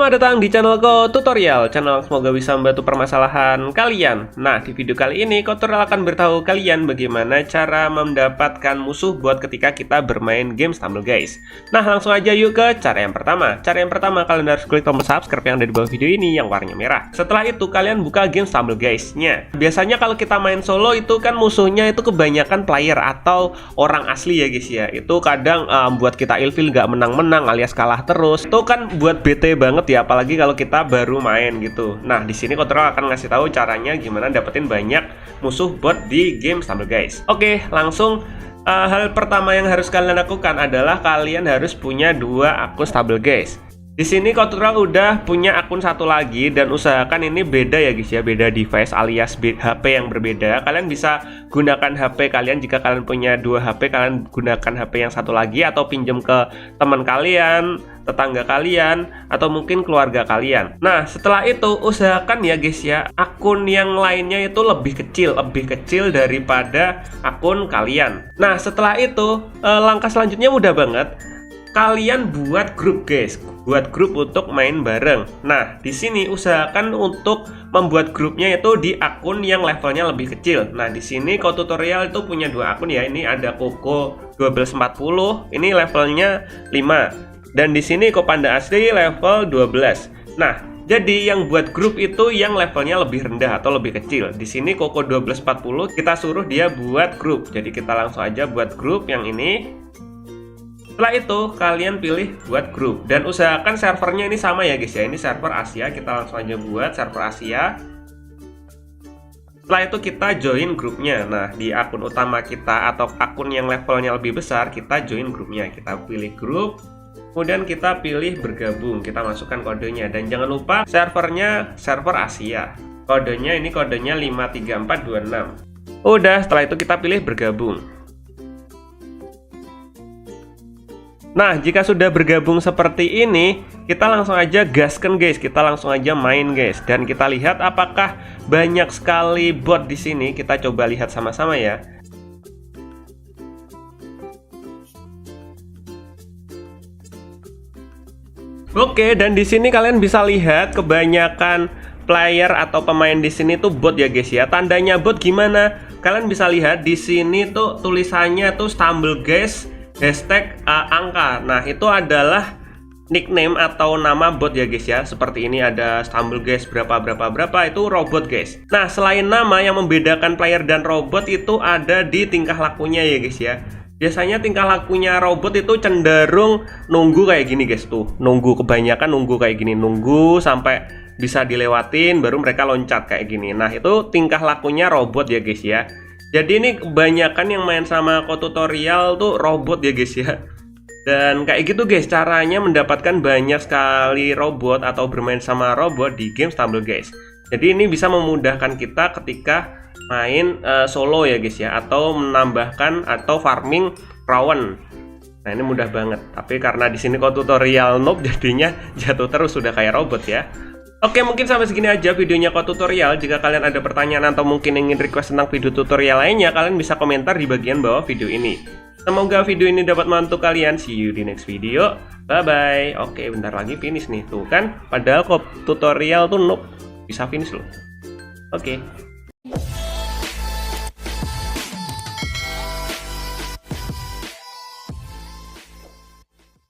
Selamat datang di channelku Tutorial, channel semoga bisa membantu permasalahan kalian. Nah, di video kali ini Tutorial akan beritahu kalian bagaimana cara mendapatkan musuh bot ketika kita bermain game Stumble Guys. Nah, langsung aja yuk ke cara yang pertama. Cara yang pertama, kalian harus klik tombol subscribe yang ada di bawah video ini yang warnanya merah. Setelah itu, kalian buka game Stumble Guys-nya. Biasanya kalau kita main solo itu kan musuhnya itu kebanyakan player atau orang asli ya guys ya. Itu kadang buat kita ilfil nggak menang-menang alias kalah terus. Itu kan buat bete banget ya, apalagi kalau kita baru main gitu. Nah, di sini Tutorial akan ngasih tahu caranya gimana dapetin banyak musuh bot di game Stumble Guys. Oke, langsung hal pertama yang harus kalian lakukan adalah kalian harus punya 2 akun Stumble Guys. Di sini Tutorial udah punya akun satu lagi dan usahakan ini beda ya guys ya, beda device alias HP yang berbeda. Kalian bisa gunakan HP kalian jika kalian punya 2 HP, kalian gunakan HP yang satu lagi atau pinjam ke teman kalian, tetangga kalian, atau mungkin keluarga kalian. Nah, setelah itu usahakan ya guys ya, akun yang lainnya itu lebih kecil daripada akun kalian. Nah, setelah itu langkah selanjutnya mudah banget. Kalian buat grup guys, buat grup untuk main bareng. Nah, di sini usahakan untuk membuat grupnya itu di akun yang levelnya lebih kecil. Nah, di sini Tutorial itu punya 2 akun ya. Ini ada Koko 1240, ini levelnya 5. Dan di sini Kopanda Asli level 12. Nah, jadi yang buat grup itu yang levelnya lebih rendah atau lebih kecil. Di sini Koko 1240 kita suruh dia buat grup. Jadi kita langsung aja buat grup yang ini. Setelah itu kalian pilih buat grup dan usahakan servernya ini sama ya guys ya. Ini server Asia, kita langsung aja buat server Asia. Setelah itu kita join grupnya. Nah, di akun utama kita atau akun yang levelnya lebih besar, kita join grupnya. Kita pilih grup, kemudian kita pilih bergabung. Kita masukkan kodenya dan jangan lupa servernya server Asia. Kodenya ini kodenya 53426. Udah, setelah itu kita pilih bergabung. Nah, jika sudah bergabung seperti ini, kita langsung aja gaskan guys, kita langsung aja main guys, dan kita lihat apakah banyak sekali bot di sini. Kita coba lihat sama-sama ya. Oke, dan di sini kalian bisa lihat kebanyakan player atau pemain di sini tuh bot ya guys ya. Tandanya bot gimana? Kalian bisa lihat di sini tuh tulisannya tuh Stumble Guys hashtag angka. Nah, itu adalah nickname atau nama bot ya guys ya. Seperti ini ada Stumble Guys berapa itu robot guys. Nah, selain nama yang membedakan player dan robot itu ada di tingkah lakunya ya guys ya. Biasanya tingkah lakunya robot itu cenderung nunggu kayak gini guys tuh. Kebanyakan nunggu kayak gini, nunggu sampai bisa dilewatin baru mereka loncat kayak gini. Nah, itu tingkah lakunya robot ya guys ya. Jadi ini kebanyakan yang main sama Tutorial tuh robot ya guys ya. Dan kayak gitu guys caranya mendapatkan banyak sekali robot atau bermain sama robot di game Stumble Guys. Jadi ini bisa memudahkan kita ketika main solo ya guys ya, atau menambahkan atau farming rawan. Nah, ini mudah banget. Tapi karena di sini Tutorial noob jadinya jatuh terus sudah kayak robot ya. Oke, mungkin sampai segini aja videonya Tutorial. Jika kalian ada pertanyaan atau mungkin ingin request tentang video tutorial lainnya, kalian bisa komentar di bagian bawah video ini. Semoga video ini dapat membantu kalian. See you di next video. Bye-bye. Oke, bentar lagi finish nih. Tuh kan, padahal Tutorial tuh noob bisa finish loh. Oke.